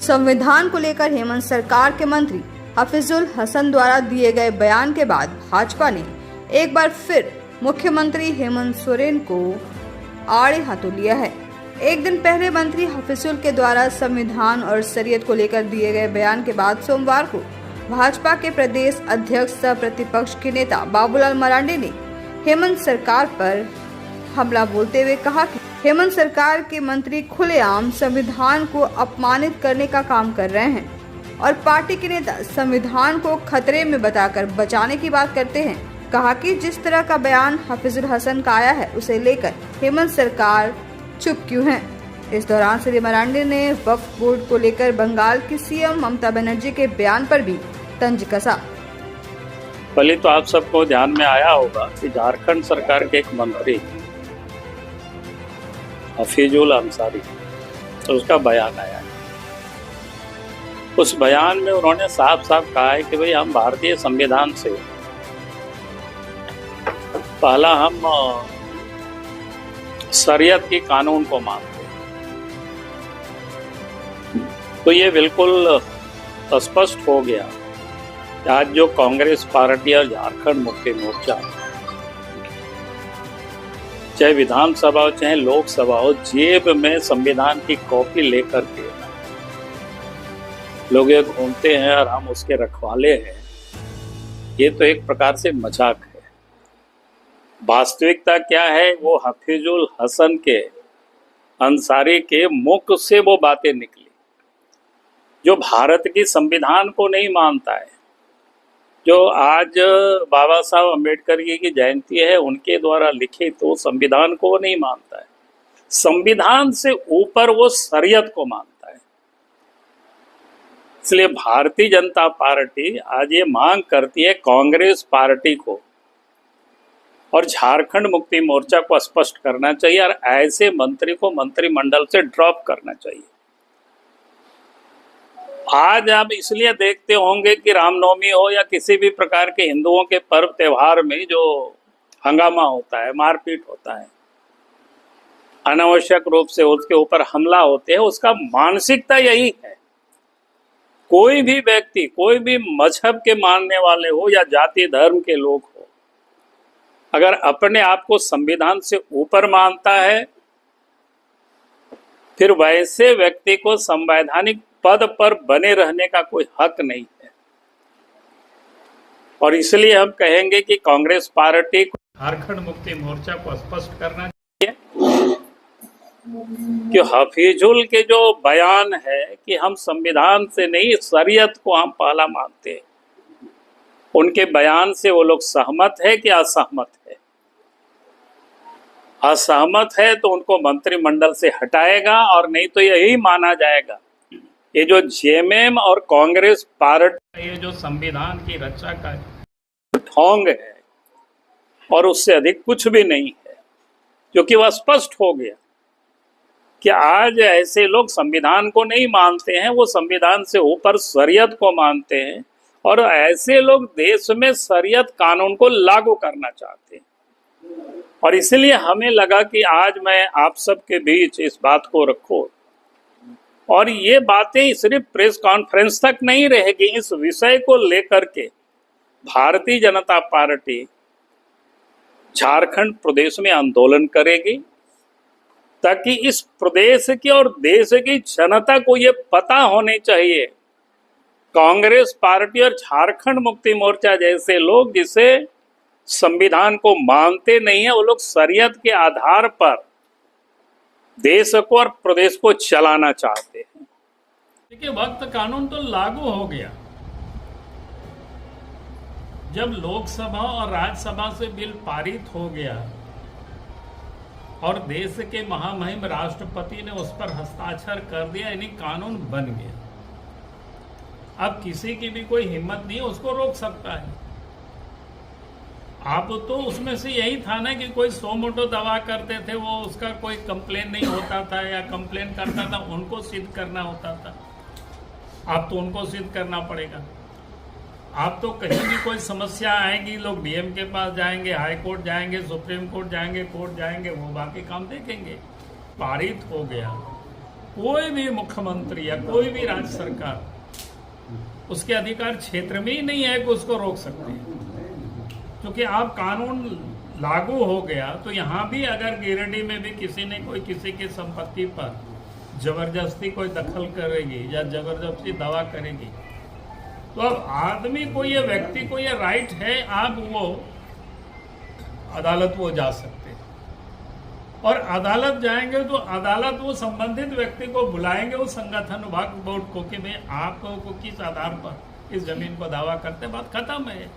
संविधान को लेकर हेमंत सरकार के मंत्री हफीजुल हसन द्वारा दिए गए बयान के बाद भाजपा ने एक बार फिर मुख्यमंत्री हेमंत सोरेन को आड़े हाथों लिया है। एक दिन पहले मंत्री हफीजुल के द्वारा संविधान और शरीयत को लेकर दिए गए बयान के बाद सोमवार को भाजपा के प्रदेश अध्यक्ष सह प्रतिपक्ष के नेता बाबूलाल मरांडी ने हेमंत सरकार पर हमला बोलते हुए कहा कि हेमंत सरकार के मंत्री खुलेआम संविधान को अपमानित करने का काम कर रहे हैं और पार्टी के नेता संविधान को खतरे में बताकर बचाने की बात करते हैं। कहा कि जिस तरह का बयान हफीजुल हसन का आया है उसे लेकर हेमंत सरकार चुप क्यों है। इस दौरान श्री मरांडी ने वक्फ बोर्ड को लेकर बंगाल की सीएम ममता बनर्जी के बयान पर भी तंज कसा। पहले तो आप सबको ध्यान में आया होगा कि झारखंड सरकार के एक मंत्री हफीजुल अंसारी तो उसका बयान आया है। उस बयान में उन्होंने साफ साफ कहा है कि भाई हम भारतीय संविधान से पहला हम शरीयत की कानून को मानते हैं। तो ये बिल्कुल स्पष्ट हो गया कि आज जो कांग्रेस पार्टी और झारखंड मुक्ति मोर्चा चाहे विधानसभा हो चाहे लोकसभा हो, जेब में संविधान की कॉपी लेकर के लोग ये घूमते हैं और हम उसके रखवाले हैं, ये तो एक प्रकार से मजाक है। वास्तविकता क्या है, वो हफीजुल हसन के अंसारी के मुख से वो बातें निकली जो भारत की संविधान को नहीं मानता है। जो आज बाबा साहब अम्बेडकर की जयंती है, उनके द्वारा लिखे तो संविधान को नहीं मानता है। संविधान से ऊपर वो शरीयत को मानता है। इसलिए भारतीय जनता पार्टी आज ये मांग करती है कांग्रेस पार्टी को और झारखंड मुक्ति मोर्चा को स्पष्ट करना चाहिए और ऐसे मंत्री को मंत्रिमंडल से ड्रॉप करना चाहिए। आज आप इसलिए देखते होंगे कि रामनवमी हो या किसी भी प्रकार के हिंदुओं के पर्व त्योहार में जो हंगामा होता है, मारपीट होता है, अनावश्यक रूप से उसके ऊपर हमला होते हैं, उसका मानसिकता यही है। कोई भी व्यक्ति, कोई भी मजहब के मानने वाले हो या जाति धर्म के लोग हो, अगर अपने आप को संविधान से ऊपर मानता है, फिर वैसे व्यक्ति को संवैधानिक पद पर बने रहने का कोई हक नहीं है। और इसलिए हम कहेंगे कि कांग्रेस पार्टी को झारखंड मुक्ति मोर्चा को स्पष्ट करना चाहिए कि हफीजुल के जो बयान है कि हम संविधान से नहीं शरीयत को हम पहला मानते हैं, उनके बयान से वो लोग सहमत है कि असहमत है। असहमत है तो उनको मंत्रिमंडल से हटाएगा और नहीं तो यही माना जाएगा ये जो जेएमएम और कांग्रेस पार्टी ये जो संविधान की रक्षा का ढोंग है और उससे अधिक कुछ भी नहीं है, क्योंकि वह स्पष्ट हो गया कि आज ऐसे लोग संविधान को नहीं मानते हैं, वो संविधान से ऊपर शरीयत को मानते हैं और ऐसे लोग देश में शरीयत कानून को लागू करना चाहते हैं। और इसलिए हमें लगा कि आज मैं आप सबके बीच इस बात को रखूं और ये बातें सिर्फ प्रेस कॉन्फ्रेंस तक नहीं रहेगी। इस विषय को लेकर के भारतीय जनता पार्टी झारखंड प्रदेश में आंदोलन करेगी ताकि इस प्रदेश की और देश की जनता को ये पता होने चाहिए, कांग्रेस पार्टी और झारखंड मुक्ति मोर्चा जैसे लोग जिसे संविधान को मानते नहीं है, वो लोग शरीयत के आधार पर देश को और प्रदेश को चलाना चाहते हैं। देखिए, वक्त कानून तो लागू हो गया। जब लोकसभा और राज्यसभा से बिल पारित हो गया और देश के महामहिम राष्ट्रपति ने उस पर हस्ताक्षर कर दिया, यानी कानून बन गया। अब किसी की भी कोई हिम्मत नहीं उसको रोक सकता है। आप तो उसमें से यही था ना कि कोई सो मोटो दवा करते थे, वो उसका कोई कंप्लेन नहीं होता था या कंप्लेन करता था उनको सिद्ध करना होता था। अब तो उनको सिद्ध करना पड़ेगा। आप तो कहीं भी कोई समस्या आएगी, लोग डीएम के पास जाएंगे, हाई कोर्ट जाएंगे, सुप्रीम कोर्ट जाएंगे, कोर्ट जाएंगे, वो बाकी काम देखेंगे। पारित हो गया कोई भी मुख्यमंत्री या कोई भी राज्य सरकार उसके अधिकार क्षेत्र में ही नहीं है कि उसको रोक सकते हैं। क्योंकि आप कानून लागू हो गया तो यहाँ भी अगर गिरिडीह में भी किसी ने कोई किसी की संपत्ति पर जबरदस्ती कोई दखल करेगी या जबरदस्ती दावा करेगी तो अब आदमी को ये व्यक्ति को ये राइट है, आप वो अदालत वो जा सकते हैं और अदालत जाएंगे तो अदालत वो संबंधित व्यक्ति को बुलाएंगे उस संगठन विभाग बोर्ड को कि भाई आपको किस आधार पर इस जमीन को दावा करते, बात खत्म है।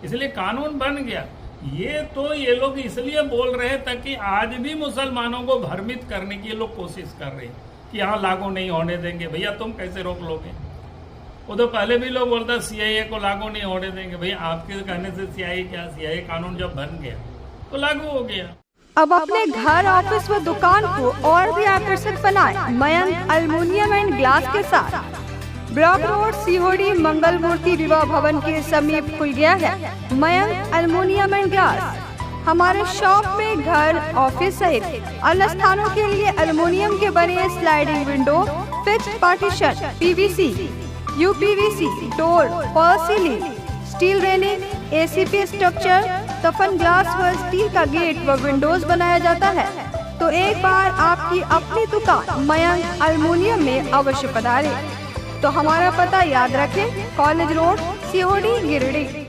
इसलिए कानून बन गया। ये लोग इसलिए बोल रहे हैं ताकि आज भी मुसलमानों को भ्रमित करने की लोग कोशिश कर रहे हैं कि यहाँ लागू नहीं होने देंगे। भैया तुम कैसे रोक लोगे? वो तो पहले भी लोग बोलता सीएए को लागू नहीं होने देंगे। भैया आपके कहने से सीएए क्या, सीएए कानून जब बन गया तो लागू हो गया। अब अपने घर, ऑफिस व दुकान को और भी आकर्षक बनाएं मयंक एल्युमिनियम एंड ग्लास के साथ। ब्लॉक रोड सीहोड़ी मंगल मूर्ति विवाह भवन के समीप खुल गया है मयंक एल्युमिनियम एंड ग्लास। हमारे शॉप में घर, ऑफिस सहित अन्य स्थानों के लिए एल्युमिनियम के बने sliding window, fixed partition, PVC, UPVC, door, fall ceiling, steel railing, ACP structure, तफन ग्लास व स्टील का गेट व विंडोज बनाया जाता है। तो एक बार आपकी अपनी दुकान मयंक एल्युमिनियम में अवश्य पधारें। तो हमारा पता याद रखें, कॉलेज रोड, सीहोड़ी, गिरिडीह।